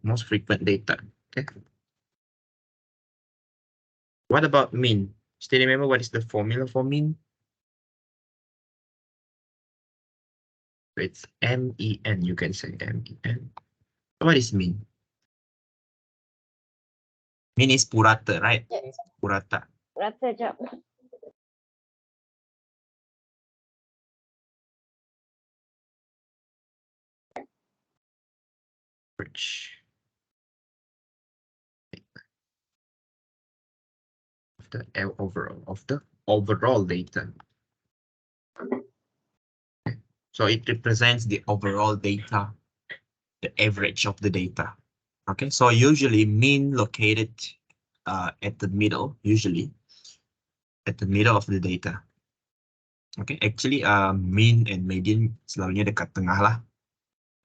most frequent data. Okay. What about mean? Still remember what is the formula for mean? It's MEN. You can say MEN. What is mean? Mean is purata, right? Yes. Purata. Rata jap. Average of the overall data. So it represents the overall data, the average of the data. Okay, so usually mean located at the middle, usually at the middle of the data. Okay, actually mean and median selalunya dekat tengah lah.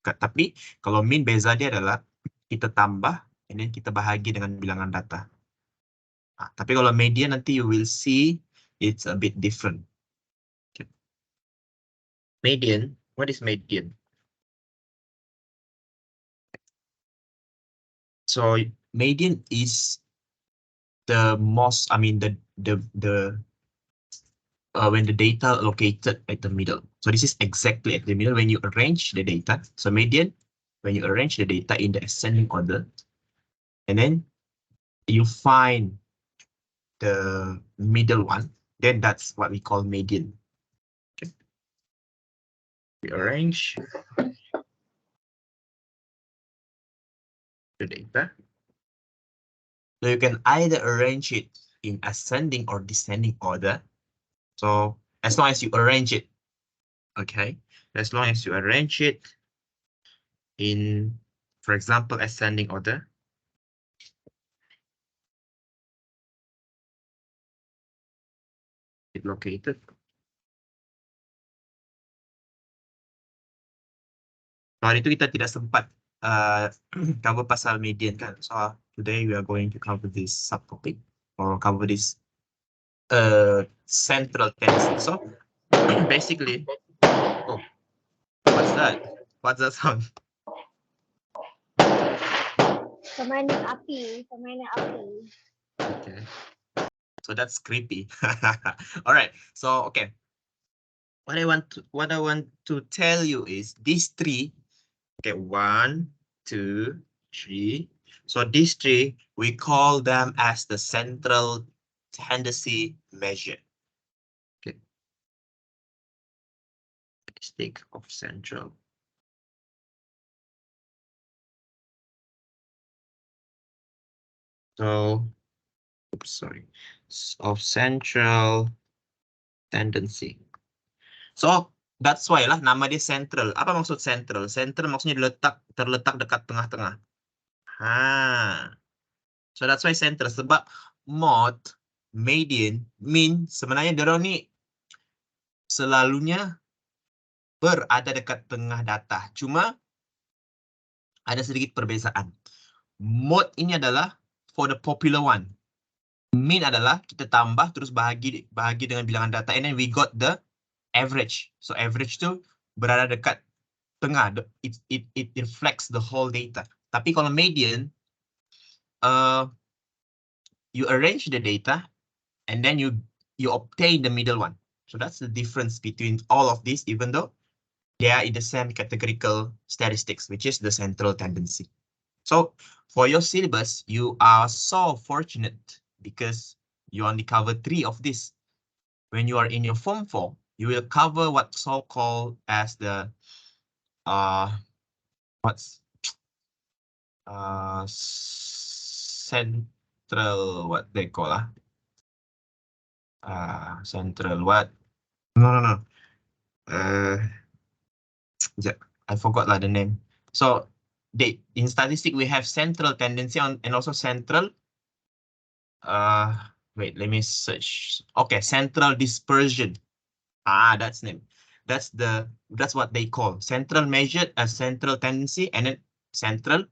Tapi kalau mean beza dia adalah kita tambah and then kita bahagi dengan bilangan data. Tapi kalau median nanti you will see it's a bit different. Okay. Median, what is median? So median is the most, I mean when the data located at the middle. So this is exactly at the middle when you arrange the data. So median, when you arrange the data in the ascending order, and then you find the middle one, then that's what we call median. Okay. We arrange the data. So you can either arrange it in ascending or descending order. So as long as you arrange it, okay, as long as you arrange it in, for example, ascending order, it located. Hari itu kita tidak sempat cover pasal median kan. So today we are going to cover this subtopic or cover this central tendency. So basically, oh, what's that? What's that sound? Permainan api. Permainan api. Okay. So that's creepy. All right. So okay. What I want to tell you is these three. Okay, 1, 2, 3. So these three we call them as the central tendency measure. Okay. Stick of central. So, oops, sorry, of central tendency. So that's why lah nama dia central. Apa maksud central? Central maksudnya terletak dekat tengah-tengah. So that's why central. Sebab mode, median, mean sebenarnya dorang ni selalunya berada dekat tengah data. Cuma ada sedikit perbezaan. Mode ini adalah for the popular one. Mean adalah kita tambah terus bahagi dengan bilangan data, and then we got the average. So average tu berada dekat tengah. It reflects the whole data. Tapi kalau median, you arrange the data and then you obtain the middle one. So that's the difference between all of these, even though they are in the same categorical statistics, which is the central tendency. So for your syllabus, you are so fortunate because you only cover 3 of this. When you are in your form 4, you will cover what's so-called as the central, what they call central what? No. I forgot the name. So in statistics we have central tendency and also central. Wait, let me search. Okay, central dispersion. That's name. That's what they call central measured as central tendency and then central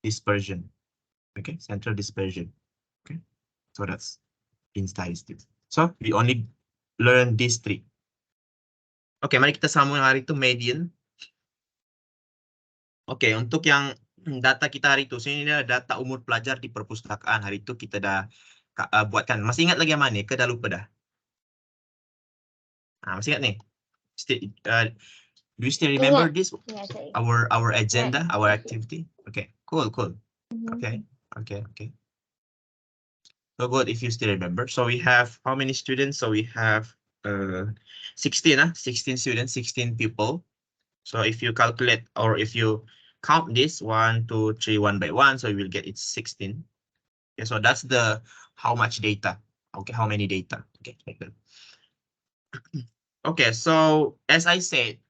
dispersion. Okay, central dispersion. Okay, so that's in statistics. So we only learn these 3. Okay, mari kita sambung hari itu median. Okay, untuk yang data kita hari itu. Sini dia data umur pelajar di perpustakaan. Hari itu kita dah buatkan. Masih ingat lagi yang mana? Ke dah lupa dah? Masih ingat nih? Do you still remember this? Ingat saya. Our agenda, Ingat. our activity? Okay, cool. Okay. So good if you still remember. So we have how many students? So we have 16 students, 16 people. So if you calculate or if you count this 1, 2, 3, 1 by 1, so you will get it 16. Okay, so that's the how much data. Okay, how many data? Okay, like that. Okay, so as I said,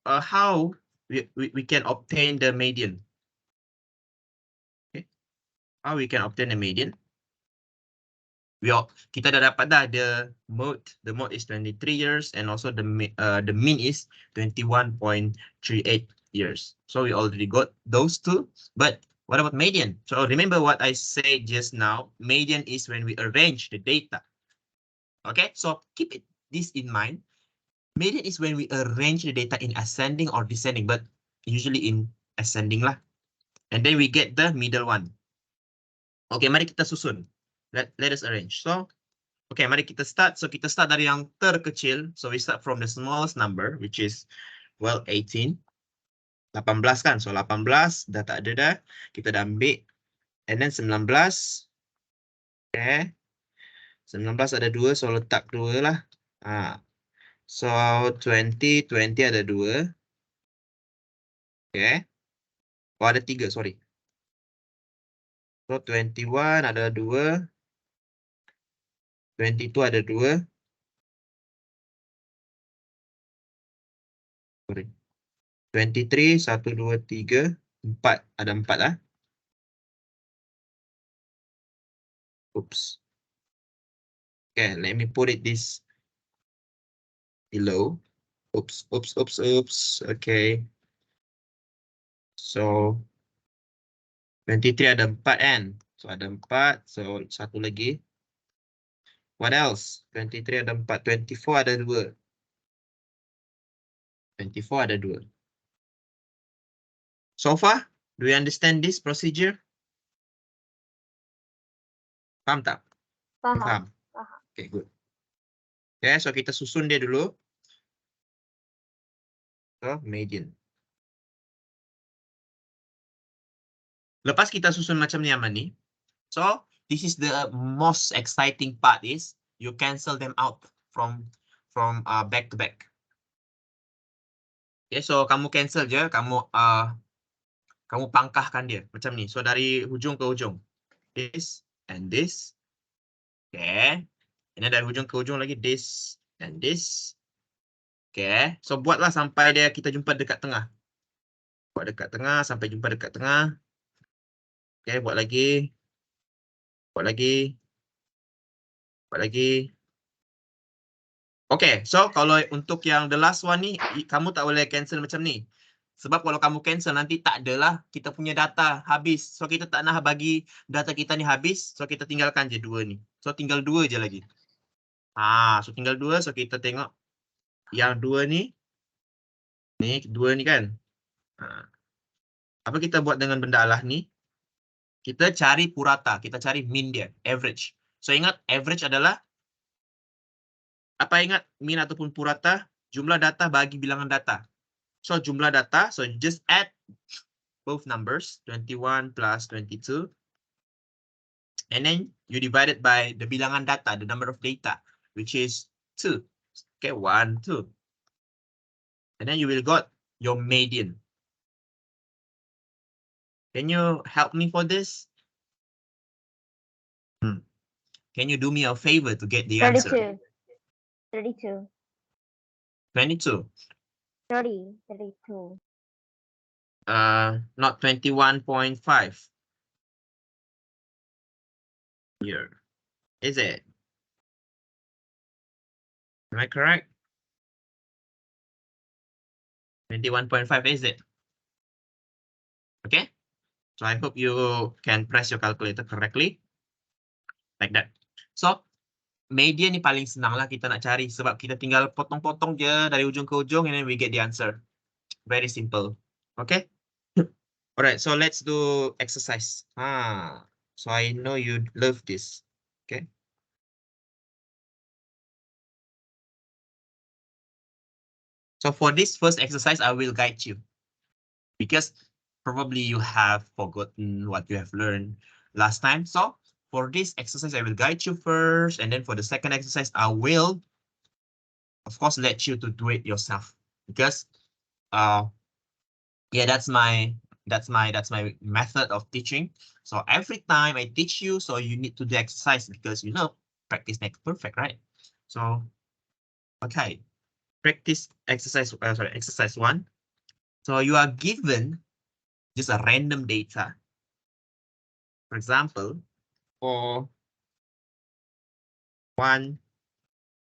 how we can obtain the median? Okay, how we can obtain the median? Kita dah dapat dah the mode is 23 years and also the mean is 21.38 years. So we already got those two, but what about median? So remember what I said just now, median is when we arrange the data. Okay, so keep this in mind. Median is when we arrange the data in ascending or descending, but usually in ascending lah. And then we get the middle one. Okay, mari kita susun. Let us arrange. So, okay, mari kita start. So kita start dari yang terkecil. So we start from the smallest number, which is, well, 18. 18 kan? So 18 dah tak ada dah. Kita dah ambil. And then 19. Okay. 19 ada 2, so letak 2 lah. So 20 ada 2. Okay. Oh, ada 3, sorry. So 21 ada 2. 22 ada 2. Sorry. 23, 1, 2, 3, 4. Ada 4 lah. Oops. Okay, let me put it this below. Oops. Okay. So 23 ada 4 kan? So ada 4. So satu lagi. What else? 23 ada 4. 24 ada 2. 24 ada 2. So far, do you understand this procedure? Paham tak? Paham. Okay, good. Okay, so kita susun dia dulu. So, median. Lepas kita susun macam ni, Amani. So, this is the most exciting part is you cancel them out from back to back. Okay, so kamu cancel je, kamu pangkahkan dia macam ni. So dari hujung ke hujung. This and this. Okay. And then dari hujung ke hujung lagi this and this. Okay. So buatlah sampai dia kita jumpa dekat tengah. Buat dekat tengah sampai jumpa dekat tengah. Okay, buat lagi. Buat lagi. Buat lagi. Okay, so kalau untuk yang the last one ni, kamu tak boleh cancel macam ni. Sebab kalau kamu cancel nanti tak adalah kita punya data habis. So kita tak nak bagi data kita ni habis. So kita tinggalkan je 2 ni. So tinggal 2 je lagi. So tinggal 2. So kita tengok yang 2 ni. Ni 2 ni kan. Apa kita buat dengan benda Allah ni? Kita cari purata. Kita cari mean dia. Average. So ingat average adalah apa ingat mean ataupun purata? Jumlah data bagi bilangan data. So jumlah data, so you just add both numbers, 21 plus 22. And then you divide it by the bilangan data, the number of data, which is 2. Okay, 1, 2. And then you will got your median. Can you help me for this? Can you do me a favor to get the answer? 32. 22. 32. Not 21.5. Here. Is it? Am I correct? 21.5 is it? Okay. So I hope you can press your calculator correctly. Like that. So median ni paling senang lah kita nak cari sebab kita tinggal potong-potong je dari ujung ke ujung and then we get the answer. Very simple. Okay. All right, so let's do exercise. So I know you love this. Okay. So for this first exercise, I will guide you because probably you have forgotten what you have learned last time. So for this exercise, I will guide you first, and then for the second exercise, I will, of course, let you to do it yourself because, yeah, that's my method of teaching. So every time I teach you, so you need to do exercise because practice makes perfect, right? So okay, practice exercise. Sorry, exercise 1. So you are given just a random data. For example, for 1,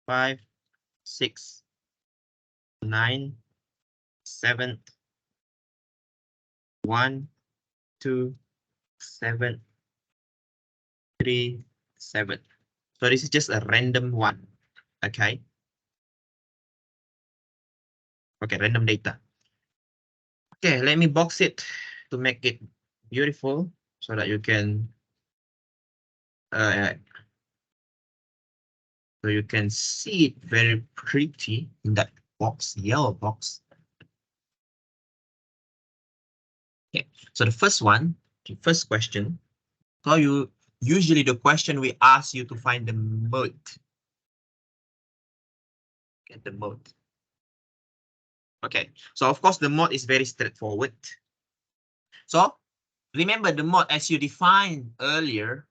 5, 6, 9, 7, 1, 2, 7, 3, 7. So this is just a random one. Okay. Okay, random data. Okay, let me box it to make it beautiful so that you can see it very pretty in that box, yellow box. Okay, so the first one, the first question. So usually the question we ask you to find the mode. Get the mode. Okay, so of course the mode is very straightforward. So remember the mode as you defined earlier.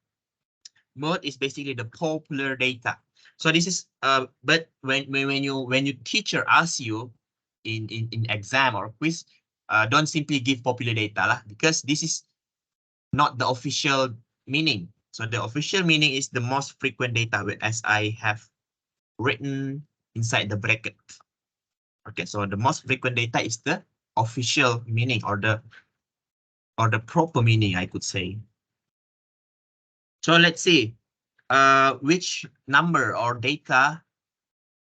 Mode is basically the popular data. So this is but when you teacher asks you in exam or quiz, don't simply give popular data lah, because this is not the official meaning. So the official meaning is the most frequent data, as I have written inside the bracket. Okay, so the most frequent data is the official meaning or the proper meaning, I could say. So let's see which number or data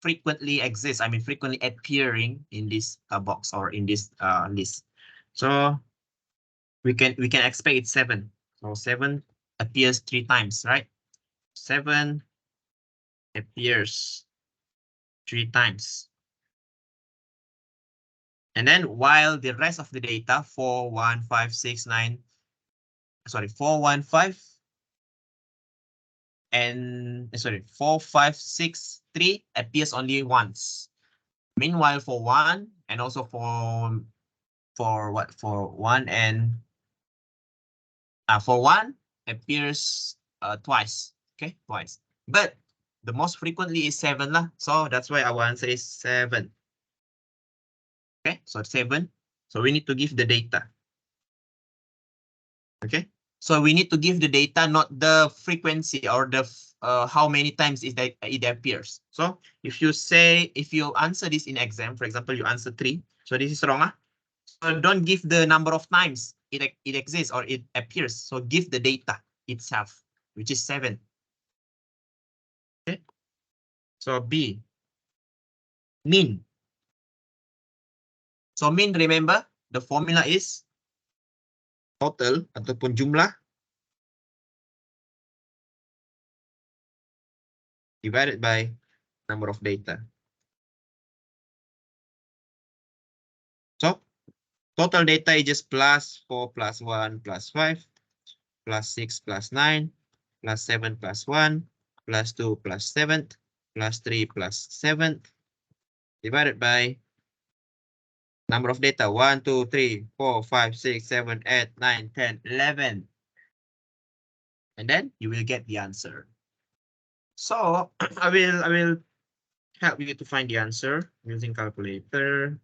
frequently exists. I mean, frequently appearing in this box or in this list. So we can expect it's 7. So 7 appears 3 times, right? 7 appears 3 times. And then while the rest of the data 4, 1, 5, 6, 9, sorry, 4, 1, 5, and sorry, 4, 5, 6, 3 appears only once. Meanwhile, for 1 and also for 1 and for 1 appears twice. Okay, twice. But the most frequently is 7 lah. So that's why our answer is 7. Okay, so 7. So we need to give the data. Okay, so we need to give the data, not the frequency or the how many times is that it appears. So if you answer this in exam, for example, you answer 3. So this is wrong. So don't give the number of times it exists or it appears. So give the data itself, which is 7. Okay. So B, mean. So mean, remember the formula is total ataupun jumlah divided by number of data. So total data is just plus 4 plus 1 plus 5 plus 6 plus 9 plus 7 plus 1 plus 2 plus 7 plus 3 plus 7 divided by number of data 1, 2, 3, 4, 5, 6, 7, 8, 9, 10, 11. And then you will get the answer. So I will help you to find the answer using calculator.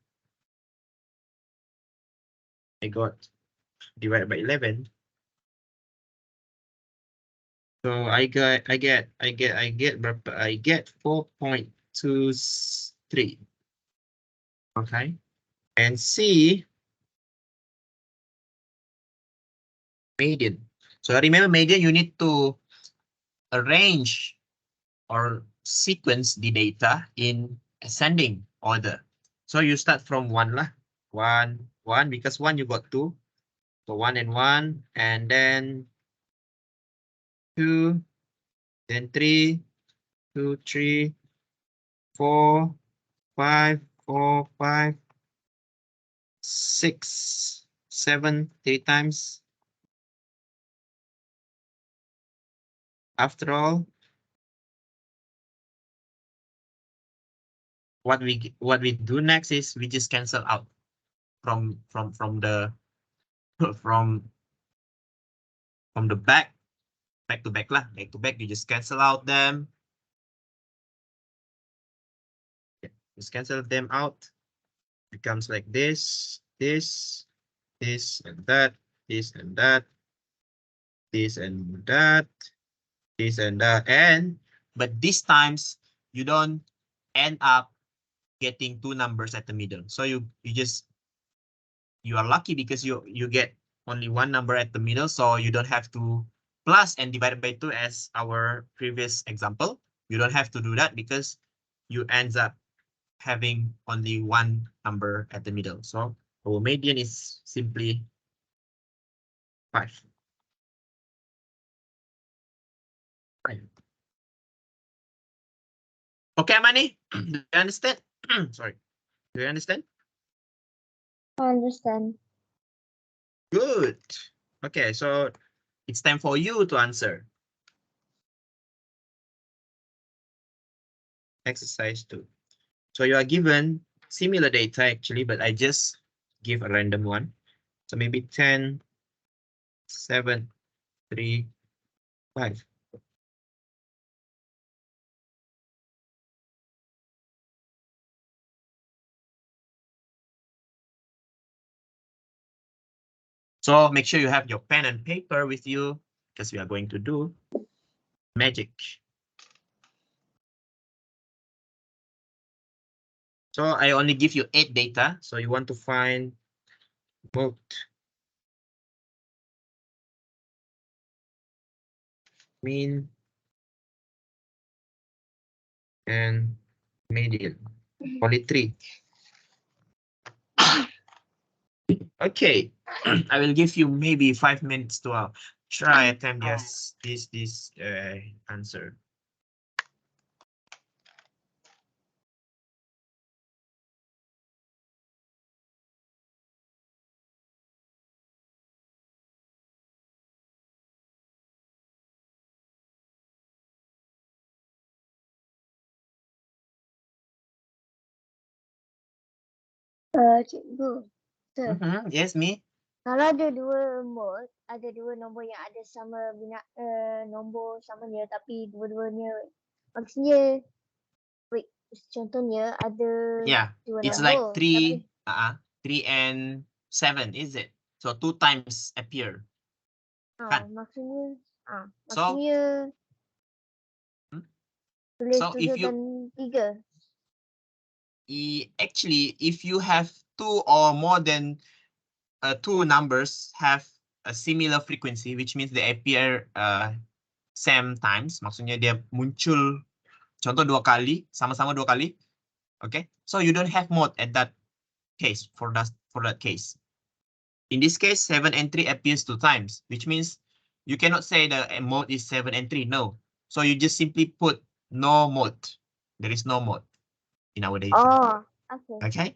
I got divided by 11. So I get 4.23. Okay. And C, median. So remember median, you need to arrange or sequence the data in ascending order. So you start from 1 lah. 1, 1, because 1 you got 2. So 1 and 1, and then 2, then 3, 2, 3, 4, 5, 4, 5, 6, 7, 3 times. After all, what we do next is we just cancel out from the from the back to back lah, back to back. You just cancel out them. Just cancel them out. Becomes like this, this, this, and that, this and that, this and that, this and that, and but these times you don't end up getting two numbers at the middle. So you are lucky because you get only one number at the middle, so you don't have to plus and divide by 2 as our previous example. You don't have to do that because you ends up having only one number at the middle. So our median is simply 5. Okay, Amani, do you understand? Sorry, do you understand? I understand. Good. Okay, so it's time for you to answer. Exercise 2. So you are given similar data actually, but I just give a random one. So maybe 10, 7, 3, 5. So make sure you have your pen and paper with you because we are going to do magic. So I only give you 8 data. So you want to find both mean and median. Only 3. Okay, I will give you maybe 5 minutes to try attempt this answer. Cikgu. Sir, Yes, me. kalau ada dua mode, ada dua nombor yang ada sama nombor samanya tapi dua-duanya maksudnya contohnya ada Yeah, dua it's nombor. like 3 and 7, is it? So 2 times appear. Kan? Maksudnya So, tulis so 7 if you dan 3. actually if you have 2 or more than 2 numbers have a similar frequency, which means they appear same times, maksudnya dia muncul contoh 2 kali, sama-sama 2 kali. Okay, so you don't have mode at that case for that case. In this case, 7 and 3 appears 2 times, which means you cannot say the mode is 7 and 3. No. So you just simply put no mode. There is no mode in our data. Oh, okay. Okay.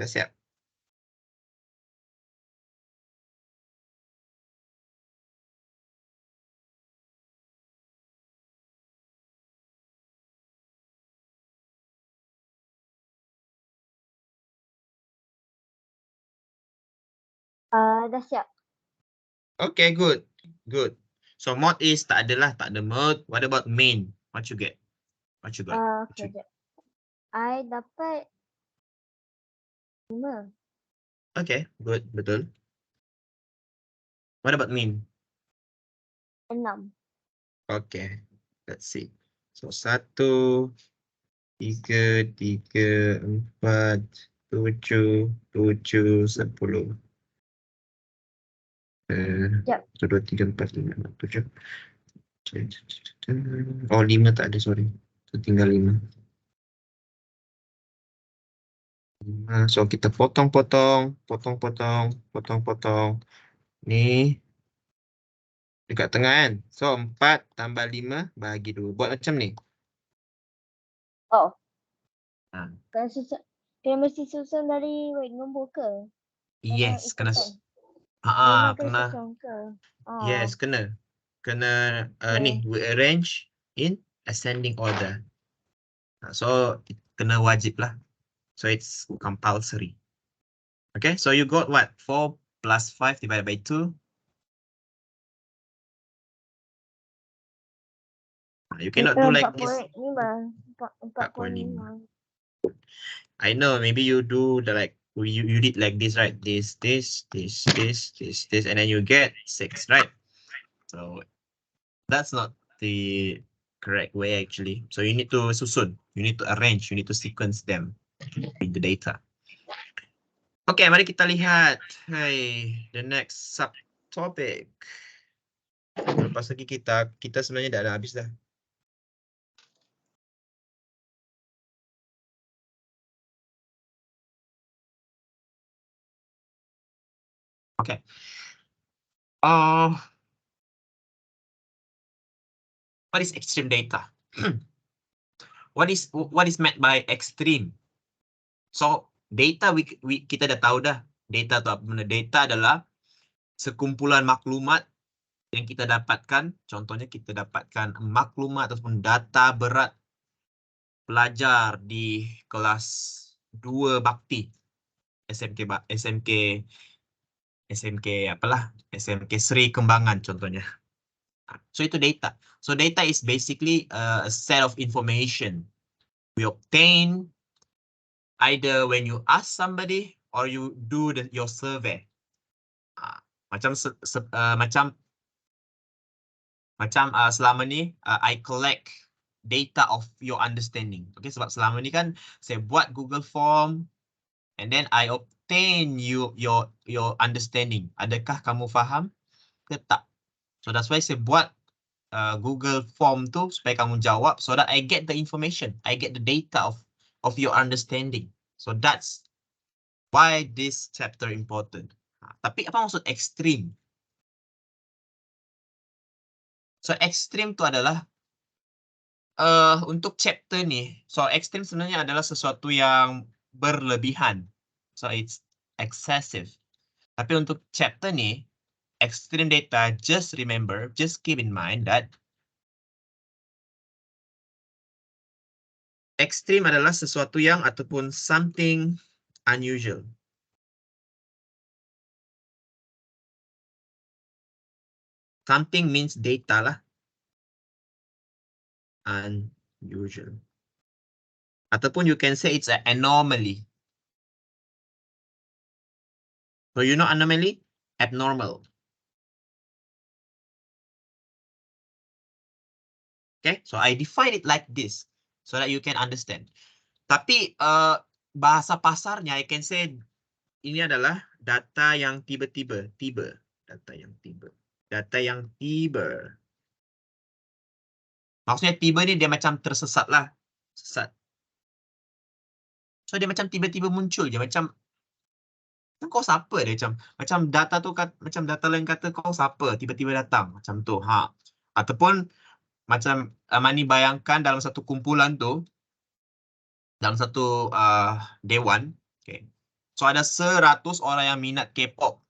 Dah siap? Dah siap. Okay, good. Good. So mode is tak ada lah, tak ada mode. What about main? What you get? What you got? What Okay, you- jap. I dapat 5. Okay, good, betul. What about main? 6. Okay, let's see. So 1, 3, 3, 4, 7, 7, 10. Jap. 1, 2, 3, 4, 5, 6, 7. Oh, 5 tak ada, sorry. So tinggal 5. So kita potong-potong, potong-potong, potong-potong. Ni dekat tengah kan. So 4 tambah 5 bagi 2. Buat macam ni. Oh, Ha. kena mesti susun dari nombor ke? Yes, kena. ikutan. Kena. Memang kena susun ke? Oh, Yes, kena. Kena ni okay. we arrange in ascending order. So kena wajib lah. So it's compulsory. Okay, so you got what? 4 plus 5 divided by 2. You cannot do like this. 4.5. 4.5. I know, maybe you do the like you did like this, right? This, and then you get 6, right? So that's not the correct way actually. So you need to susun, you need to arrange, you need to sequence them in the data. Okay, mari kita lihat the next subtopic. Lepas lagi kita sebenarnya dah habis dah. Okay. What is extreme data? What is meant by extreme? So data kita dah tahu dah. Data tu apa benda? Data adalah sekumpulan maklumat yang kita dapatkan. Contohnya kita dapatkan maklumat ataupun data berat pelajar di kelas 2 bakti. SMK apalah? SMK Sri Kembangan contohnya. So itu data. So data is basically a set of information we obtain either when you ask somebody or you do your survey. Macam selama ni I collect data of your understanding. Okay, sebab selama ni kan saya buat Google Form and then I obtain your understanding. Adakah kamu faham ke tak? So that's why saya buat Google Form tu supaya kamu jawab so that I get the information. I get the data of your understanding. So that's why this chapter important. Tapi apa maksud ekstrim? So ekstrim tu adalah untuk chapter ni. So ekstrim sebenarnya adalah sesuatu yang berlebihan. So it's excessive. Tapi untuk chapter ni, extreme data, just remember, just keep in mind that ekstrim adalah sesuatu yang ataupun something unusual. Something means data lah. Unusual. Ataupun you can say it's an anomaly. So you know anomaly? Abnormal. Okay, so I define it like this so that you can understand. Tapi bahasa pasarnya, I can say ini adalah data yang tiba-tiba, data yang tiba, data yang tiba. Maksudnya tiba ni dia macam tersesat lah, sesat. So dia macam tiba-tiba muncul je, macam kau siapa dia macam data tu macam data lain kata kau siapa tiba-tiba datang macam tu ataupun macam Mani bayangkan dalam satu kumpulan tu, dalam satu dewan, okay. So ada 100 orang yang minat K-pop,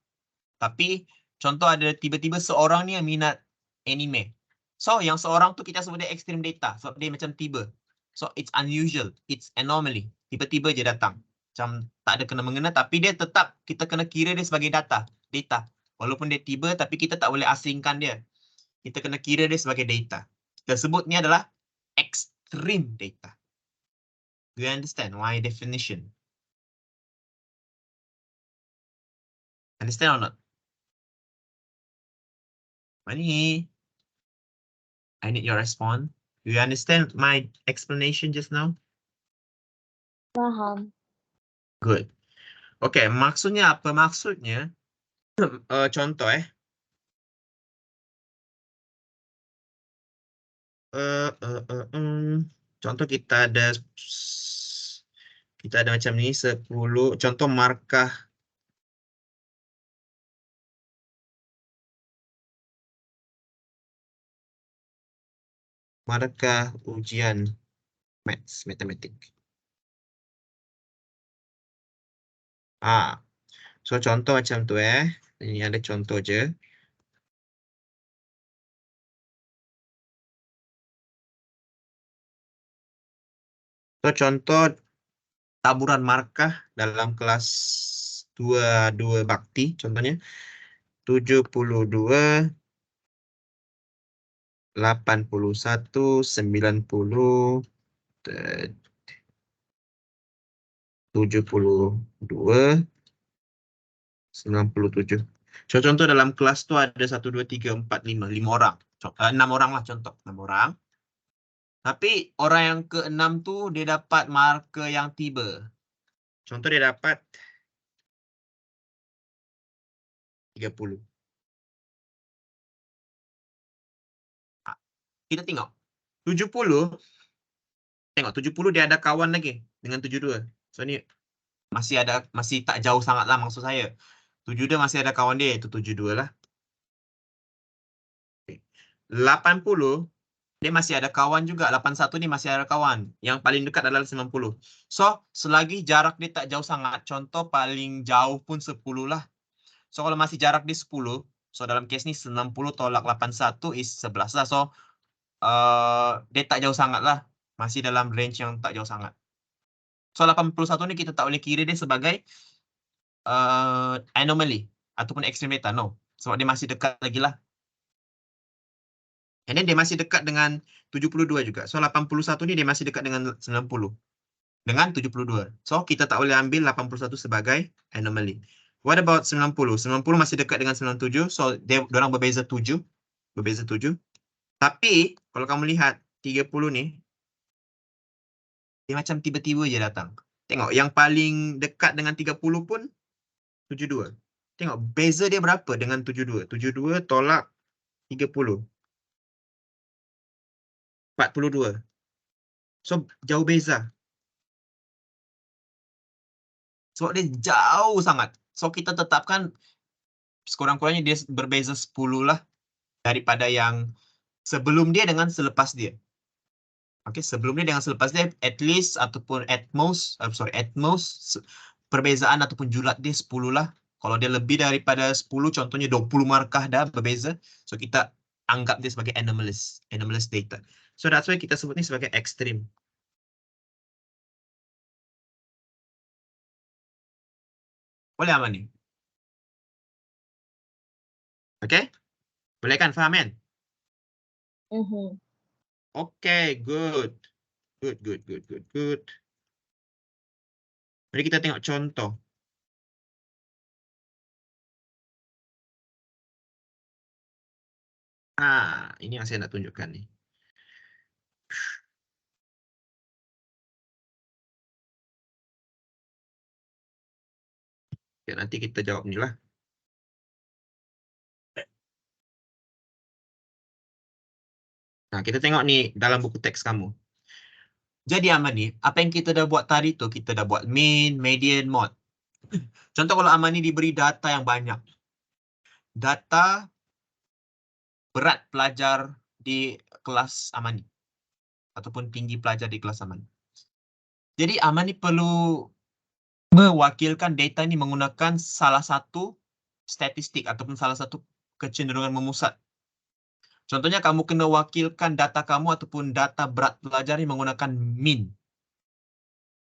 tapi contoh ada tiba-tiba seorang ni yang minat anime. So yang seorang tu kita sebut dia extreme data, sebab dia macam tiba. So it's unusual, it's anomaly, tiba-tiba je datang. Macam tak ada kena-mengena, tapi dia tetap kita kena kira dia sebagai data. Walaupun dia tiba, tapi kita tak boleh asingkan dia. Kita kena kira dia sebagai data. Kita sebut ni adalah extreme data. Do you understand my definition? Understand or not? Mani, I need your response. Do you understand my explanation just now? Faham. Good. Okay, maksudnya apa? Maksudnya, contoh contoh kita ada macam ni 10, contoh markah ujian matematik. So contoh macam tu ini ada contoh je. So contoh taburan markah dalam kelas 2 bakti contohnya 72, 81, 90, 72, 97. So, contoh dalam kelas tu ada 1, 2, 3, 4, 5 orang. 6 orang lah contoh, 6 orang. Tapi orang yang ke-6 tu dia dapat markah yang tiba. Contoh dia dapat 30. Kita tengok 70, tengok 70 dia ada kawan lagi dengan 72. So ni masih tak jauh sangat lah maksud saya. 72 masih ada kawan dia, itu 72 lah. 80 dia masih ada kawan juga. 81 ni masih ada kawan. Yang paling dekat adalah 90. So, selagi jarak dia tak jauh sangat, contoh paling jauh pun 10 lah. So, kalau masih jarak dia 10, so dalam kes ni 90 tolak 81 is 11 lah. So, dia tak jauh sangat lah. Masih dalam range yang tak jauh sangat. So, 81 ni kita tak boleh kira dia sebagai anomaly ataupun extreme data. No. Sebab dia masih dekat lagi lah. And then dia masih dekat dengan 72 juga. So 81 ni dia masih dekat dengan 90. Dengan 72. So kita tak boleh ambil 81 sebagai anomaly. What about 90? 90 masih dekat dengan 97. So diorang berbeza 7. Berbeza 7. Tapi kalau kamu lihat 30 ni, dia macam tiba-tiba je datang. Tengok yang paling dekat dengan 30 pun 72. Tengok beza dia berapa dengan 72. 72 tolak 30. 42. So jauh beza. Sebab dia jauh sangat. So kita tetapkan sekurang-kurangnya dia berbeza 10 lah daripada yang sebelum dia dengan selepas dia. Okay, sebelum dia dengan selepas dia at least ataupun at most perbezaan ataupun julat dia 10 lah. Kalau dia lebih daripada 10, contohnya 20 markah dah berbeza, so kita anggap dia sebagai anomalous data. So that's why kita sebut ni sebagai ekstrim. Boleh apa ni? Okay? Boleh kan? Faham kan? Okay, good. Good. Mari kita tengok contoh. Ini yang saya nak tunjukkan ni. Ya, nanti kita jawab ni lah. Nah, kita tengok ni dalam buku teks kamu. Jadi Aman ni, apa yang kita dah buat tadi tu, kita dah buat mean, median, mode. Contoh kalau Aman ni diberi data yang banyak. Data berat pelajar di kelas Aman ni. Ataupun tinggi pelajar di kelas Aman. Jadi Aman ni perlu mewakilkan data ni menggunakan salah satu statistik ataupun salah satu kecenderungan memusat. Contohnya kamu kena wakilkan data kamu ataupun data berat pelajar ni menggunakan mean.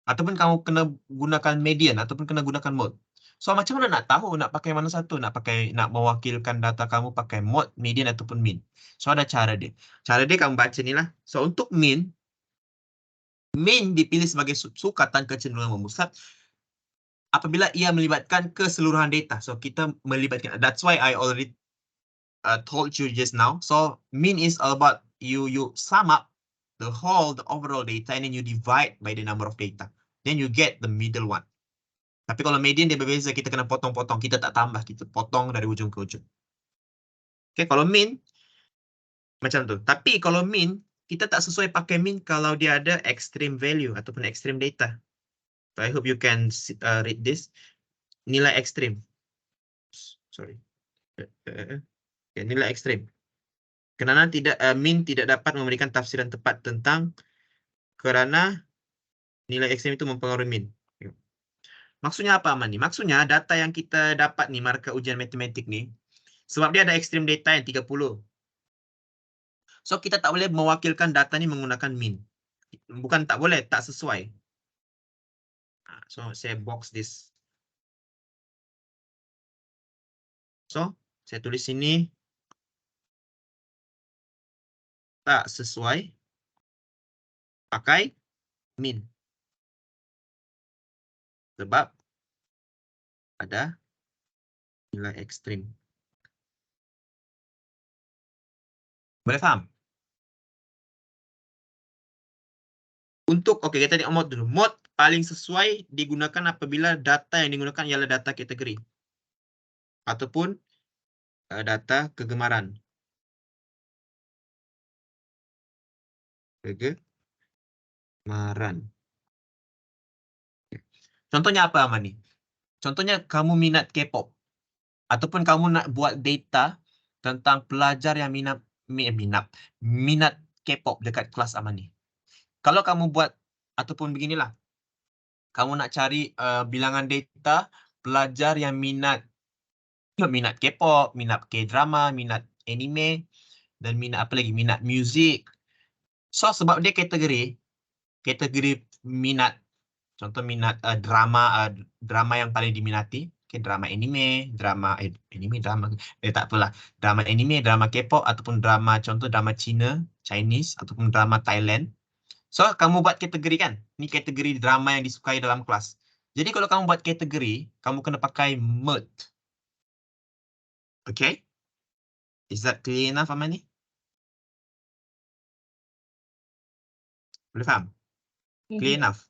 Ataupun kamu kena gunakan median ataupun kena gunakan mode. So macam mana nak tahu nak pakai mana satu? Nak mewakilkan data kamu pakai mode, median ataupun mean. So ada cara dia. Cara dia kamu baca ni lah. So untuk mean dipilih sebagai sukatan kecenderungan memusat apabila ia melibatkan keseluruhan data. So kita melibatkan. That's why I already told you just now. So mean is all about you sum up the overall data and then you divide by the number of data. Then you get the middle one. Tapi kalau median dia berbeza, kita kena potong-potong. Kita tak tambah, kita potong dari ujung ke ujung. Okay, kalau mean macam tu. Tapi kalau mean, kita tak sesuai pakai mean kalau dia ada extreme value ataupun extreme data. So I hope you can read this. Nilai ekstrim. Sorry. Nilai ekstrim. Kerana mean tidak dapat memberikan tafsiran tepat tentang kerana nilai ekstrim itu mempengaruhi mean. Maksudnya apa Aman ni? Maksudnya data yang kita dapat ni markah ujian matematik ni sebab dia ada ekstrim data yang 30. So kita tak boleh mewakilkan data ni menggunakan mean. Bukan tak boleh, tak sesuai. So saya box this. So saya tulis sini tak sesuai pakai mean. Sebab ada nilai ekstrim. Boleh faham? Untuk, oke, kita tengok mode dulu. Mode paling sesuai digunakan apabila data yang digunakan ialah data kategori. Ataupun data kegemaran. Kegemaran. Contohnya apa Aman ni? Contohnya kamu minat K-pop. Ataupun kamu nak buat data tentang pelajar yang minat K-pop dekat kelas Aman ni. Kalau kamu buat, ataupun beginilah. Kamu nak cari bilangan data pelajar yang minat K-pop, minat K-drama, minat anime, dan minat apa lagi? Minat music. So sebab dia kategori minat. Contoh minat drama yang paling diminati, okay, drama anime, drama tak apalah, drama anime, drama K-pop ataupun contoh drama Chinese ataupun drama Thailand. So kamu buat kategori kan? Ni kategori drama yang disukai dalam kelas. Jadi kalau kamu buat kategori, kamu kena pakai mode. Okay? Is that clear enough Aman ni? Boleh faham? Clear enough?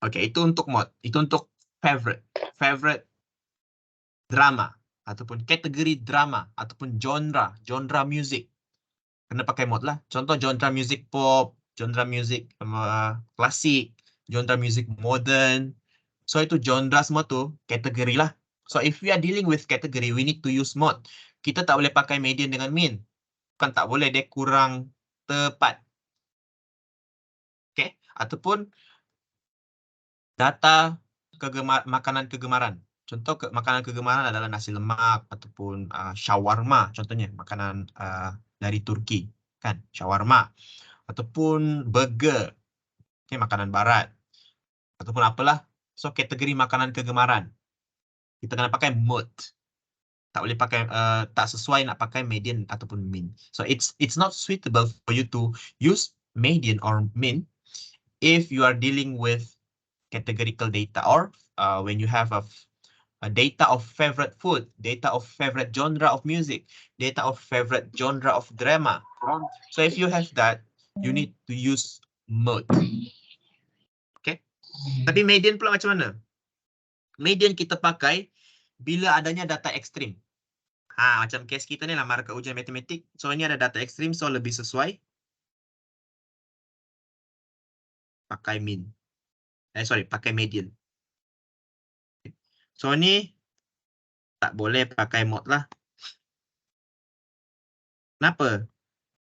Okay, itu untuk mode. Itu untuk favorite drama ataupun kategori drama ataupun genre music. Kena pakai mode lah. Contoh genre music pop, genre music klasik, genre music modern. So itu genre semua tu kategori lah. So if we are dealing with category, we need to use mode. Kita tak boleh pakai median dengan mean. Bukan tak boleh, dia kurang tepat. Okay? Ataupun data makanan kegemaran. Contoh makanan kegemaran adalah nasi lemak ataupun shawarma. Contohnya makanan dari Turki. Kan? Shawarma. Ataupun burger. Okay, makanan barat. Ataupun apalah. So kategori makanan kegemaran. Kita kena pakai mode. Tak boleh pakai, tak sesuai nak pakai median ataupun mean. So it's not suitable for you to use median or mean if you are dealing with categorical data or when you have a data of favorite food, data of favorite genre of music, data of favorite genre of drama. So if you have that, you need to use mode. Okay. Tapi median pula macam mana? Median kita pakai bila adanya data ekstrim. Macam case kita ni lah markah ujian matematik. So ini ada data ekstrim, so lebih sesuai pakai mean. Pakai median. So ni tak boleh pakai mod lah. Kenapa?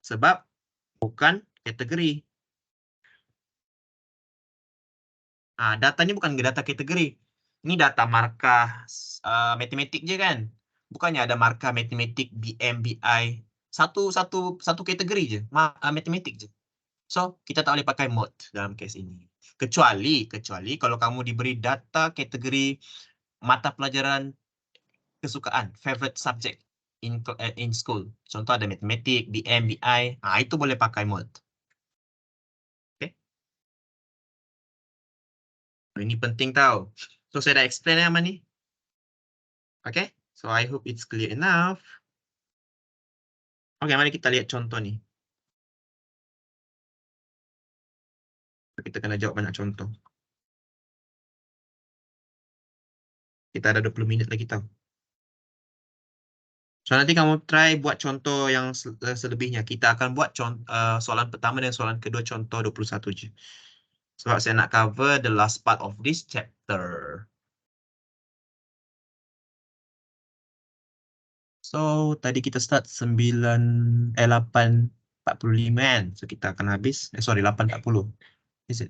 Sebab bukan kategori. Data ni bukan data kategori. Ini data markah matematik je kan. Bukannya ada markah matematik BM, BI. Satu kategori je. Matematik je. So, kita tak boleh pakai mod dalam case ini. Kecuali kalau kamu diberi data kategori mata pelajaran kesukaan, favorite subject in school. Contoh ada matematik, BM, BI. Itu boleh pakai mod. Ini penting tau. So, saya dah explain apa ni. Okay, so I hope it's clear enough. Okay, mari kita lihat contoh ni. Kita kena jawab banyak contoh. Kita ada 20 minit lagi tau. So, nanti kamu try buat contoh yang selebihnya. Kita akan buat soalan pertama dan soalan kedua contoh 21 je. Sebab saya nak cover the last part of this chapter. So, tadi kita start 8.45 kan. So, kita akan habis. 8.40. Is it?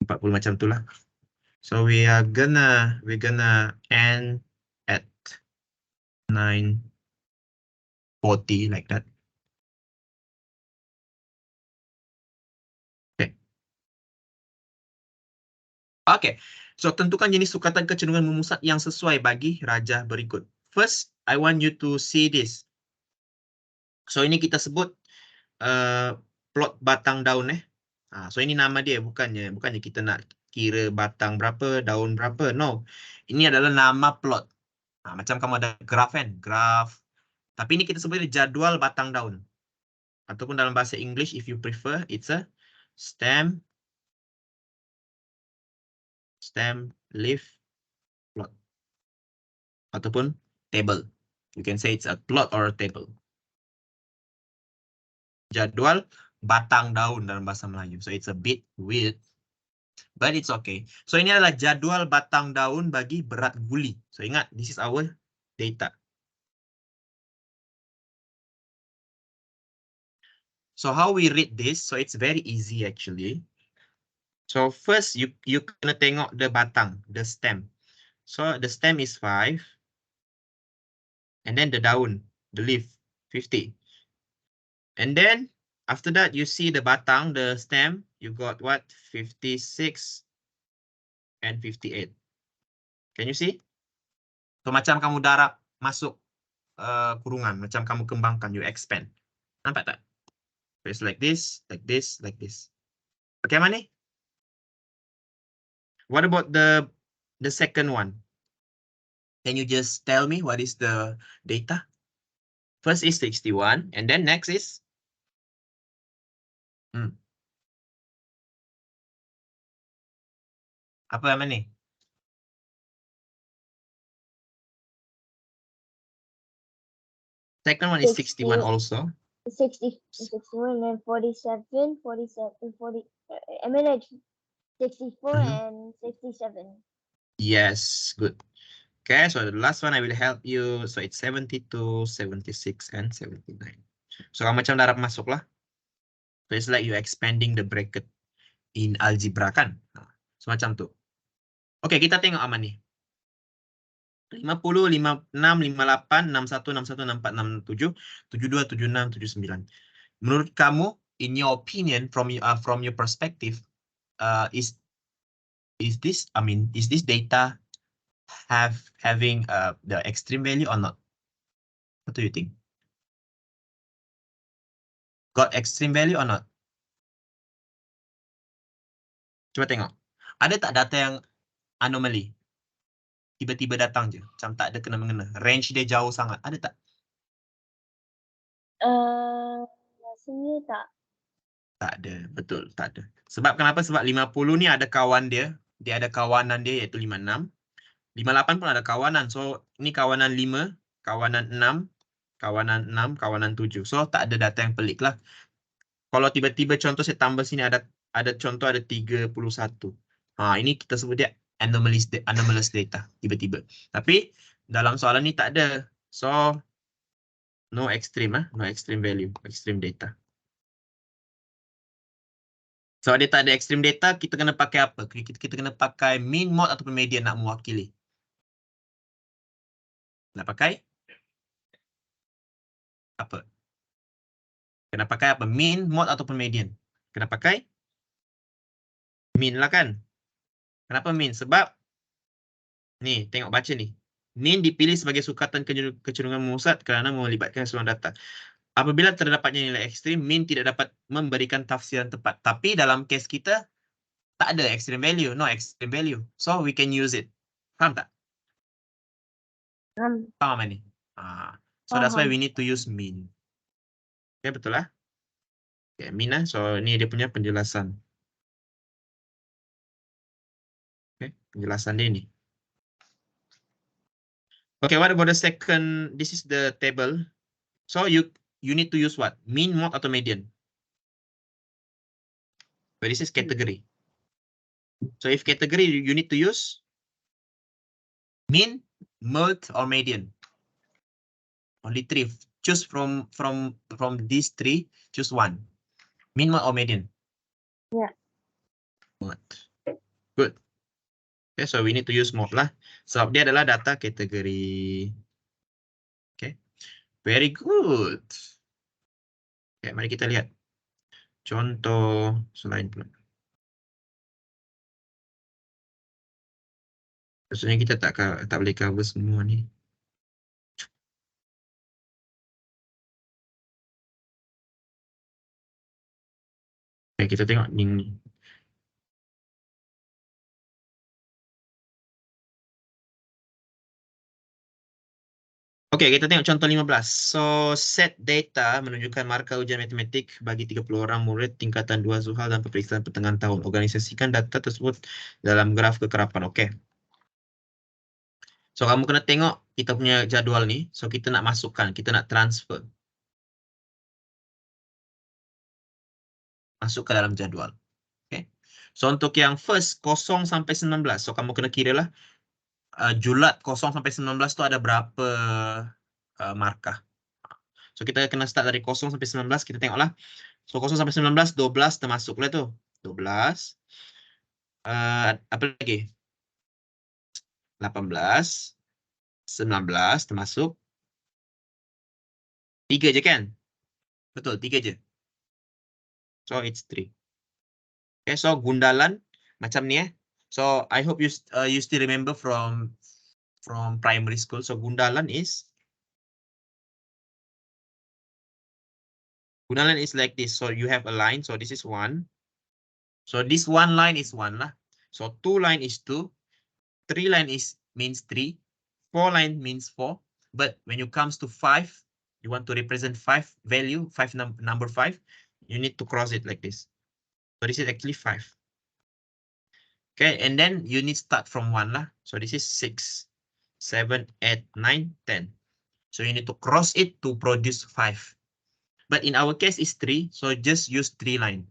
40 macam tu lah. So, we're gonna end at 9:40 like that. Okay. So, tentukan jenis sukatan kecenderungan memusat yang sesuai bagi rajah berikut. First, I want you to see this. So, ini kita sebut plot batang daun. So, ini nama dia. Bukannya kita nak kira batang berapa, daun berapa. No. Ini adalah nama plot. Macam kamu ada graf kan? Graf. Tapi ini kita sebut jadual batang daun. Ataupun dalam bahasa English, if you prefer, it's a stem leaf plot. Ataupun table. You can say it's a plot or a table. Jadual batang daun dalam bahasa Melayu. So it's a bit weird, but it's okay. So ini adalah jadual batang daun bagi berat guli. So ingat, this is our data. So how we read this? So it's very easy actually. So first you kena tengok the batang, the stem. So the stem is 5. And then the daun, the leaf, 50. And then after that, you see the batang, the stem, you got what? 56 and 58. Can you see? So macam kamu darab masuk kurungan, macam kamu kembangkan, you expand. Nampak tak? So it's like this, like this, like this. Okay, mana? What about the second one? Can you just tell me what is the data? First is 61, and then next is apa yang mana? Second one is 61 also. 61 and 47, 40, MNH 64 and 67. Yes, good. Okay, so the last one I will help you. So it's 72, 76, and 79. So kamu macam darab masuk lah. So it's like you expanding the bracket in algebra kan. So macam tu. Okay, kita tengok apa ni. 50, 56, 58, 61, 61, 64, 67, 72, 76, 79. Menurut kamu, in your opinion, from your perspective, is this data having the extreme value or not? What do you think? Got extreme value or not? Coba tengok. Ada tak data yang anomaly? Tiba-tiba datang je. Macam tak ada kena-mengena. Range dia jauh sangat. Ada tak? Rasanya tak. Tak ada, betul, tak ada. Sebab kenapa? Sebab 50 ni ada kawan dia. Dia ada kawanan dia iaitu 56. 58 pun ada kawanan. So, ni kawanan 5, kawanan 6, kawanan 6, kawanan 7. So, tak ada data yang pelik lah. Kalau tiba-tiba contoh saya tambah sini ada contoh ada 31. Ini kita sebut dia anomalous data tiba-tiba. Tapi dalam soalan ni tak ada. So, no extreme no extreme value, extreme data. So, dia tak ada extreme data, kita kena pakai apa? Kita kena pakai mean, mode, ataupun median nak mewakili. Nak pakai apa? Kena pakai apa? Mean, mode, ataupun median? Kena pakai mean lah kan? Kenapa mean? Sebab, ni, tengok baca ni. Mean dipilih sebagai sukatan kecenderungan memusat kerana melibatkan seluruh data. Apabila terdapatnya nilai ekstrim, mean tidak dapat memberikan tafsiran tepat. Tapi dalam kes kita, tak ada extreme value, no extreme value. So, we can use it. Faham tak? Faham ni? So, that's why we need to use mean. Okay, betul lah? Okay, mean lah. So, ni dia punya penjelasan. Okay, penjelasan dia ni. Okay, what about the second? This is the table. So, you need to use what? Mean, mode, atau median? So, this is category. So, if category, you need to use mean, mode, or median. Only three. Choose from these three. Choose one. Mean, mode, or median? Yeah. Mode. Good. Okay, so we need to use mode lah. So, dia adalah data category. Okay. Very good. Okay, mari kita lihat. Contoh selain pula. Maksudnya kita tak boleh cover semua ni. Okay, kita tengok ni. Okey, kita tengok contoh 15. So, set data menunjukkan markah ujian matematik bagi 30 orang murid tingkatan 2 Zuhal dan peperiksaan pertengahan tahun. Organisasikan data tersebut dalam graf kekerapan. Okey. So, kamu kena tengok kita punya jadual ni. So, kita nak masukkan, kita nak transfer. Masuk ke dalam jadual. Okey. So, untuk yang first 0 sampai 19. So, kamu kena kira lah. Julat 0 sampai 19 tu ada berapa markah. So, kita kena start dari 0 sampai 19. Kita tengoklah. So, 0 sampai 19, 12 termasuklah tu. 12. Apa lagi? 18. 19 termasuk. 3 je kan? Betul, 3 je. So, it's 3. Okay, so gundalan macam ni . So, I hope you still remember from primary school. So, gundalan is like this. So, you have a line. So, this is 1. So, this one line is 1 lah. So, 2 line is 2. 3 line means 3. 4 line means 4. But when you comes to 5, you want to represent 5 value, number 5, you need to cross it like this. So, this is actually 5. Okay, and then you need start from 1 lah. So, this is 6, 7, 8, 9, 10. So, you need to cross it to produce 5. But in our case, it's 3. So, just use 3 line.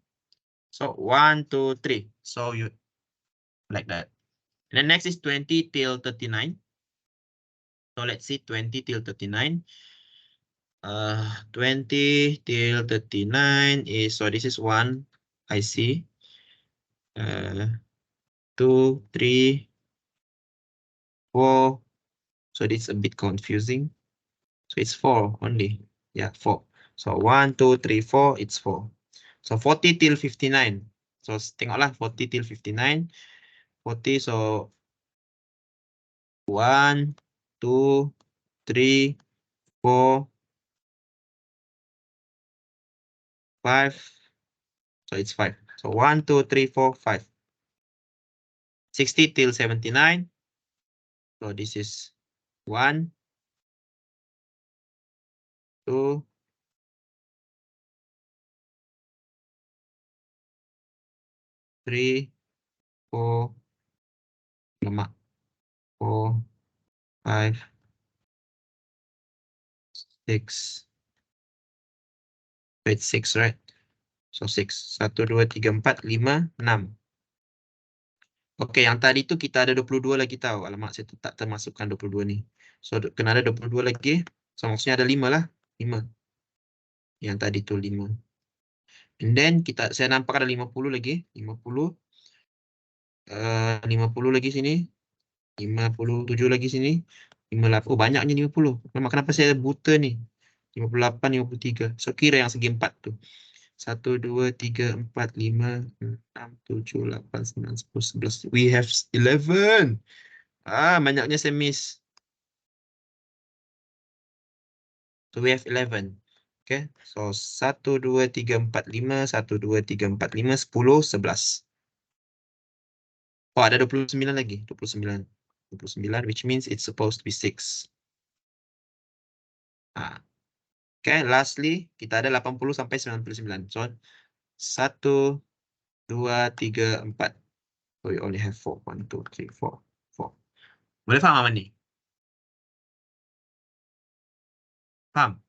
So, 1, 2, 3. So, you like that. And then next is 20 till 39. So, let's see 20 till 39. 20 till 39 is, so this is 1, I see. 2, 3, 4. So, it's a bit confusing. So, it's 4 only. Yeah, 4. So, 1, 2, 3, 4, it's 4. So, 40 till 59. So, tengoklah 40 till 59. 40, so 1, 2, 3, 4, 5. So, it's 5. So, 1, 2, 3, 4, 5. 60 till 79. So, this is 1, 2, 3, 4, lemak, 4, 5, 6. Wait, 6, right? So 6. 1, 2, 3, 4, 5, 6. Oke, yang tadi itu kita ada 22 lagi tahu. Alamak, saya tak termasukkan 22 nih. So, kena ada 22 lagi. So, maksudnya ada 5 lah. 5. Yang tadi itu 5. And then, saya nampak ada 50 lagi. 50. 50 lagi sini. 57 lagi sini. 58. Oh, banyaknya 50. Memang kenapa saya buta nih? 58, 53. So, kira yang segi 4 tuh. 1, 2, 3, 4, 5, 6, 7, 8, 9, 10, 11. We have 11. Banyaknya saya miss. So, we have 11. Okay. So, 1, 2, 3, 4, 5. 1, 2, 3, 4, 5, 10, 11. Oh, ada 29 lagi. 29. 29, which means it's supposed to be 6. Okay, lastly, kita ada 80 sampai 99. So, 1, 2, 3, 4. So, we only have 4. 1, 2, 3, 4. 4. Boleh faham apa nih? Paham?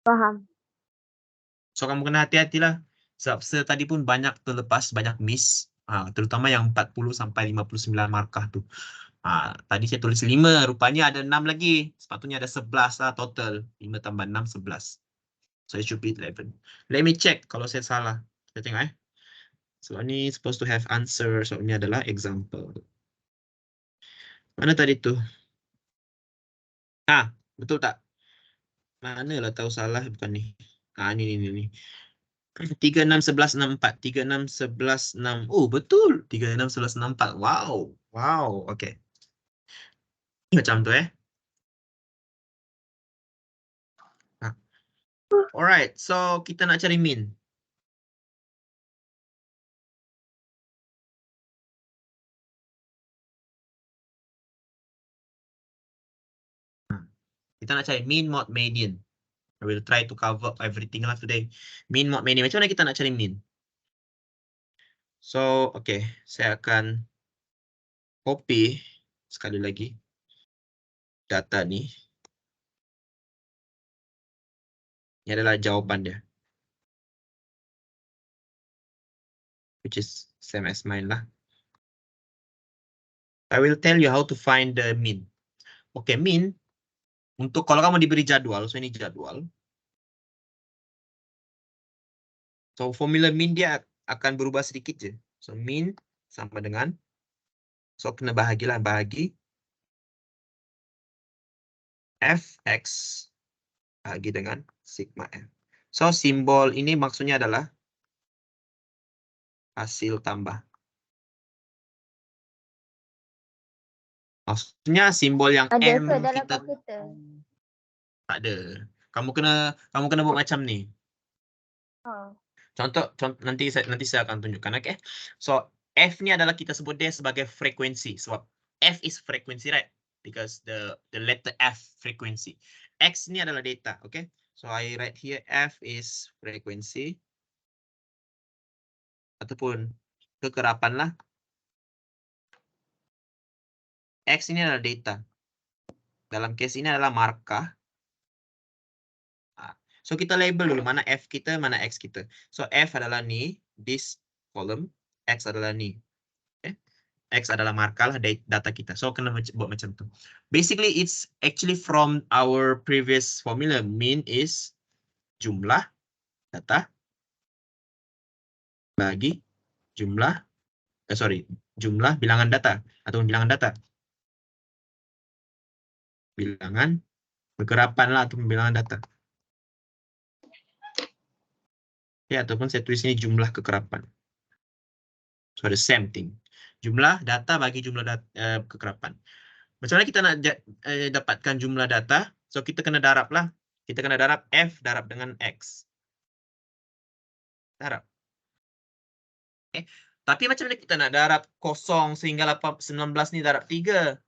Faham. So, kamu kena hati-hatilah. Sebab tadi pun banyak terlepas, banyak miss. Terutama yang 40 sampai 59 markah tuh. Tadi saya tulis 5, rupanya ada 6 lagi. Sepatutnya ada 11 lah total. 5 tambah 6, 11. So, it should be 11. Let me check kalau saya salah. Saya tengok So, ini supposed to have answer. So, ini adalah example. Mana tadi tuh? Betul tak? Mana lah tahu salah, bukan nih. Ini. 3, 6, 11, 6, 4. 3, 6, 11, 6. Oh, betul. 3, 6, 11, 6, 4. Wow. Wow. Oke. Macam tu Alright. So, kita nak cari min. Kita nak cari min, mod, median. I will try to cover everything lah today. Min, mod, median. Macam mana kita nak cari min? So, okay. Saya akan copy sekali lagi data ni. Ini adalah jawapan dia. Which is same as mine lah. I will tell you how to find the min. Okay, min. Untuk kalau kamu diberi jadwal, so ini jadwal. So, formula min dia akan berubah sedikit je. So, min sama dengan, so kena bahagilah, bahagi fx bahagi dengan sigma f. So, simbol ini maksudnya adalah hasil tambah. Maksudnya simbol yang Ada M ke dalam kita komputer? tak ada. Kamu kena buat macam ni. Contoh nanti saya akan tunjukkan, okay? So, F ni adalah kita sebut dia sebagai frekuensi. Sebab F is frequency, right? Because the letter F frequency. X ni adalah data, okay? So, I write here F is frekuensi. Ataupun kekerapan lah. X ini adalah data. Dalam case ini adalah markah. So, kita label dulu mana F kita, mana X kita. So, F adalah ni, this column. X adalah ni. Okay? X adalah markah lah data kita. So, kena buat macam tu. Basically, it's actually from our previous formula. Min is jumlah data bagi jumlah, jumlah bilangan data. Atau bilangan data. Bilangan kekerapan lah atau bilangan data. Ya, ataupun saya tulis ini jumlah kekerapan. So, the same thing. Jumlah data bagi jumlah kekerapan. Macam mana kita nak dapatkan jumlah data? So, kita kena darab lah. Kita kena darab F darab dengan X. Darab. Okay. Tapi macam mana kita nak darab 0 sehingga 19 ni darab 3?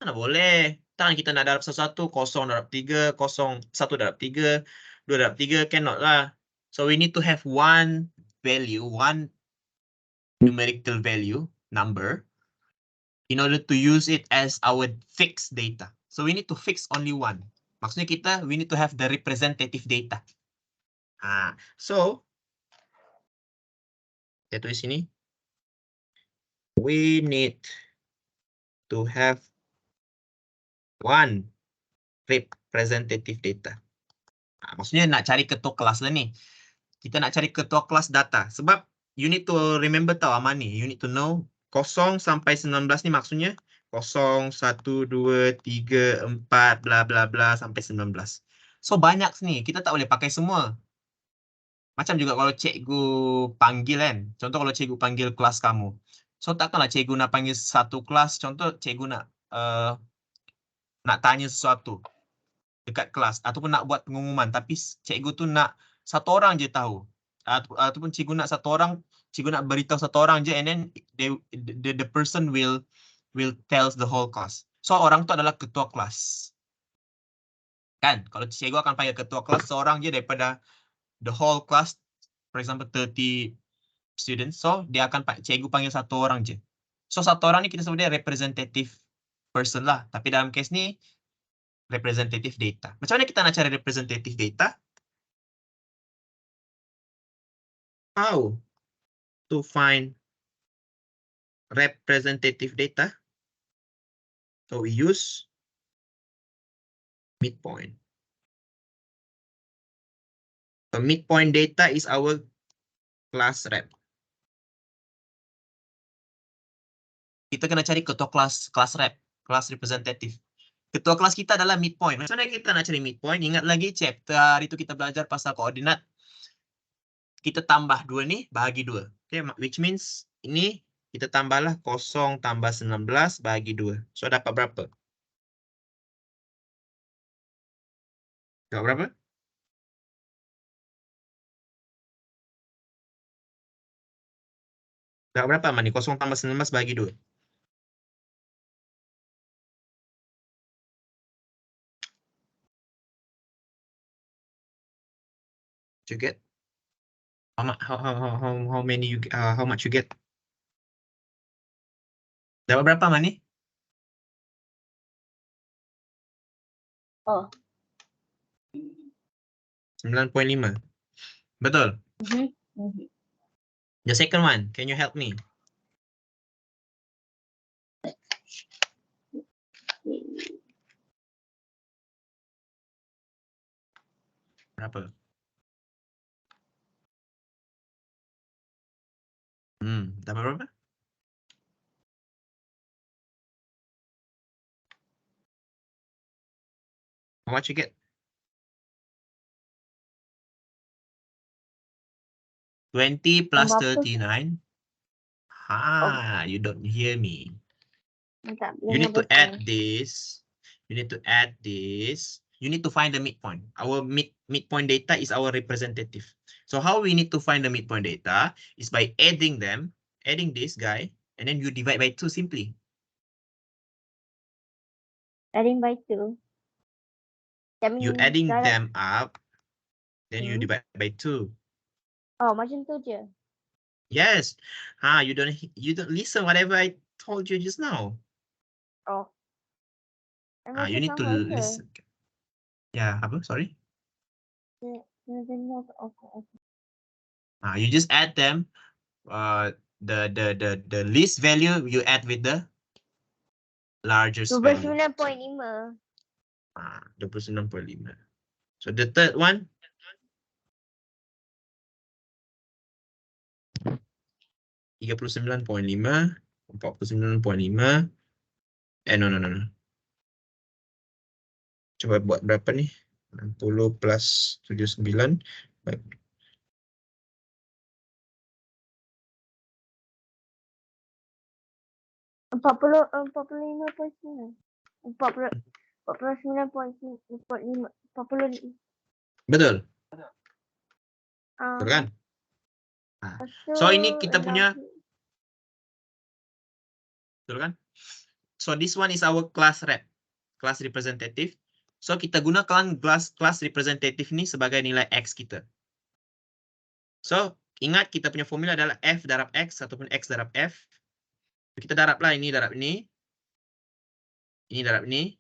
Mana boleh. Tangan kita nak darab sesuatu, 0 darab 3, 0, 1 darab 3, 2 darab 3, cannot lah. So, we need to have 1 value, one numerical value, number, in order to use it as our fixed data. So we need to fix only one. Maksudnya we need to have the representative data. So, saya tulis sini. We need to have one representative data. Maksudnya nak cari ketua kelas lah ni. Kita nak cari ketua kelas data. Sebab you need to remember tau aman ni. You need to know 0 sampai 19 ni maksudnya 0, 1, 2, 3, 4, bla bla bla sampai 19. So banyak ni. Kita tak boleh pakai semua. Macam juga kalau cikgu panggil kan. Contoh kalau cikgu panggil kelas kamu. So takkanlah cikgu nak panggil satu kelas. Contoh cikgu nak tanya sesuatu dekat kelas ataupun nak buat pengumuman tapi cikgu tu nak satu orang je tahu ataupun cikgu nak beritahu satu orang je and then the person will tells the whole class. So orang tu adalah ketua kelas. Kan? Kalau cikgu akan panggil ketua kelas seorang je daripada the whole class, for example 30 students. So dia akan cikgu panggil satu orang je. So satu orang ni kita sebut dia representative person lah. Tapi dalam case ni representative data. Macam mana kita nak cari representative data? How to find representative data? So we use midpoint. So midpoint data is our class rep. Kita kena cari ketua kelas rep, kelas representative. Ketua kelas kita adalah midpoint. Macam mana kita nak cari midpoint? Ingat lagi chapter hari itu kita belajar pasal koordinat. Kita tambah 2 ni, bahagi 2. Okay, which means ini kita tambahlah 0 tambah 19 bahagi 2. So dapat berapa? Dapat berapa? Dapat berapa Mani? 0 tambah 19 bahagi 2. You get? How many you how much you get? Dapat berapa Mani? Oh. 9.5. Betul? The second one, can you help me? Berapa? Dapat berapa? How much you get? 20 plus 39. You don't hear me. You need to add this. You need to add this. You need to find the midpoint. Our midpoint data is our representative. So how we need to find the midpoint data is by adding them, adding this guy, and then you divide by 2 simply. Adding by 2. You adding them up, then you divide by 2. Oh, macam tu je. Yes. You don't listen whatever I told you just now. Oh. You need to listen. Yeah, apa? Sorry. You just add them. The least value you add with the largest value. 29.5. 29.5. So the third one. 39.5, 49.5. No. Coba buat berapa nih? 60 plus 79. Baik. Empat puluh 49.45. Betul. Betul kan? So ini kita punya. Betul kan? So this one is our class rep, class representative. So kita gunakan class representative ini sebagai nilai X kita. So ingat kita punya formula adalah F darab X ataupun X darab F. Kita darablah ini darab ini. Ini darab ini.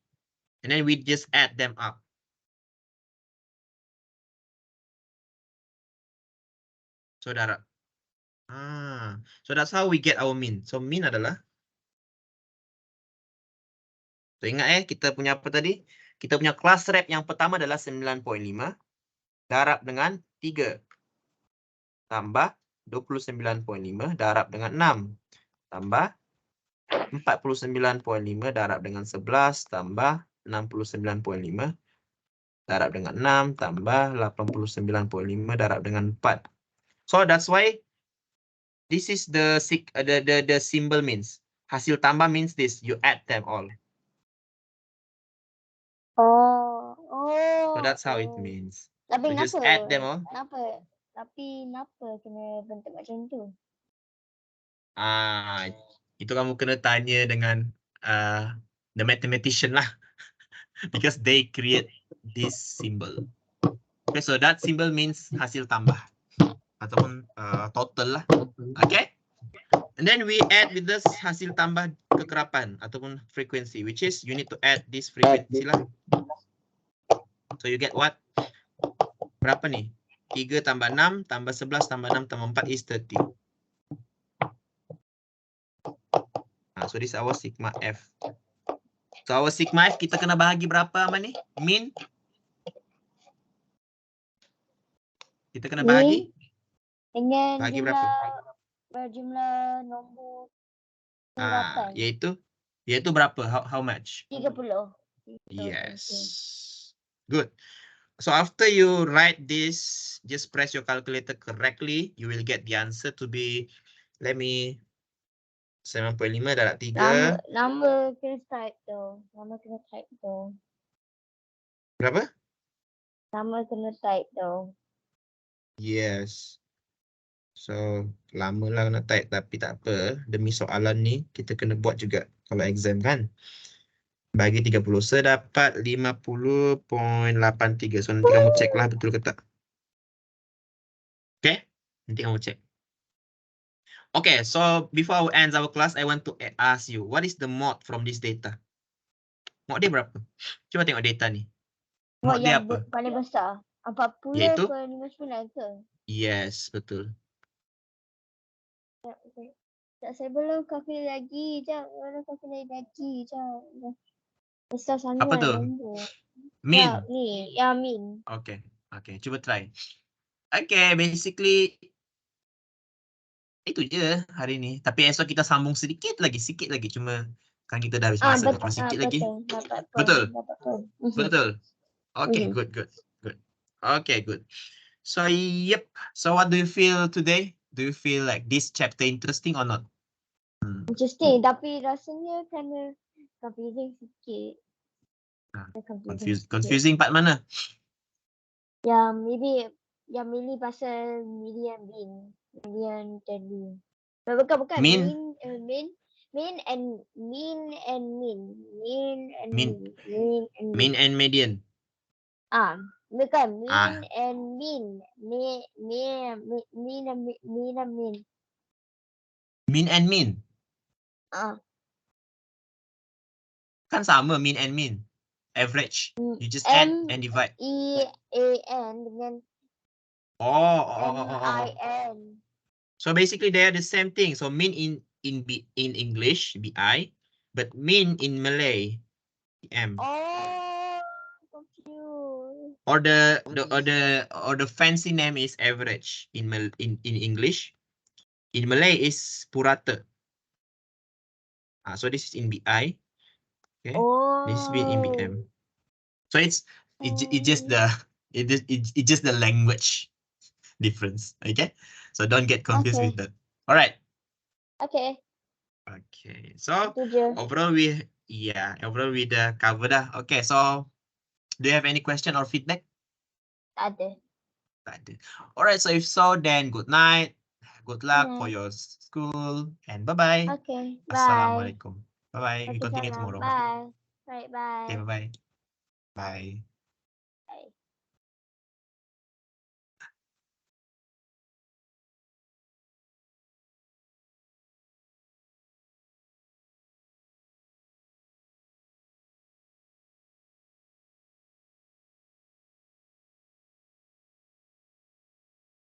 And then we just add them up. So darab. So that's how we get our mean. So mean adalah. So ingat kita punya apa tadi? Kita punya class rep yang pertama adalah 9.5. Darab dengan 3. Tambah 29.5 darab dengan 6. Tambah 49.5 darab dengan 11 tambah 69.5 darab dengan 6 tambah 89.5 darab dengan 4. So that's why this is the symbol means. Hasil tambah means this, you add them all. So that's how it means. Tapi You just kenapa? add them all. Tapi kenapa kena bentuk macam tu? Itu kamu kena tanya dengan the mathematician lah. Because they create this symbol. Okay, so that symbol means hasil tambah ataupun total lah. Okay, and then we add with this hasil tambah kekerapan ataupun frequency, which is you need to add this frequency lah. So you get what? Berapa nih? 3 tambah 6 tambah 11 tambah 6 tambah 4 is 30. So this is our sigma F. So our sigma F kita kena bahagi berapa Aman nih? Min? Kita kena bahagi? Dengan bahagi berjumlah nombor yaitu berapa? How much? 30. Yes. Good. So after you write this, just press your calculator correctly. You will get the answer to be, let me, 7.5 darab 3. Nama kena type tu. Berapa? Nama kena type tu. Yes. So, lama lah kena type tapi tak apa. Demi soalan ni, kita kena buat juga kalau exam kan. Bagi 30, sedapat 50.83. So, nanti kamu cek lah betul ke tak. Okay? Nanti kamu cek. Okay, so before I end our class, I want to ask you, what is the mode from this data? Mode dia berapa? Cuba tengok data ni. Mode dia apa? Paling besar. 40 Iaitu? ke 59 ke? Yes, betul. Saya belum calculate lagi. Belum calculate lagi. Besar sangat. Apa tu? Nombor. Min? Ni. Min. Okay, cuba try. Okay, basically itu je hari ni. Tapi esok kita sambung sikit lagi. Cuma kan kita dah habis masa. Kalau sikit lagi. Betul. Okay, good. Okay, good. So, yep. So, what do you feel today? Do you feel like this chapter interesting or not? Interesting, tapi rasanya kena confusing sikit. Confusing part mana? Maybe mainly pasal million bin. Bukan. Min and median. Bukan Ah. and min. Min and min. Min and min. Kan sama min and min. Average. You just add and divide. MEAN dengan MIN. So basically they are the same thing. So min in English BI, but min in Malay M. Confused. Or the fancy name is average in English. In Malay is purata. So this is in BI. Okay. This is in BM. So it's just the language difference. Okay. So don't get confused with that. All right. Okay. So overall we dah cover dah. Okay. So do you have any question or feedback? Tak ada. All right. So if so, then good night. Good luck for your school and bye-bye. Okay. Bye. Assalamualaikum. Bye-bye. We continue tomorrow. Bye. Bye. Okay, bye-bye. Bye.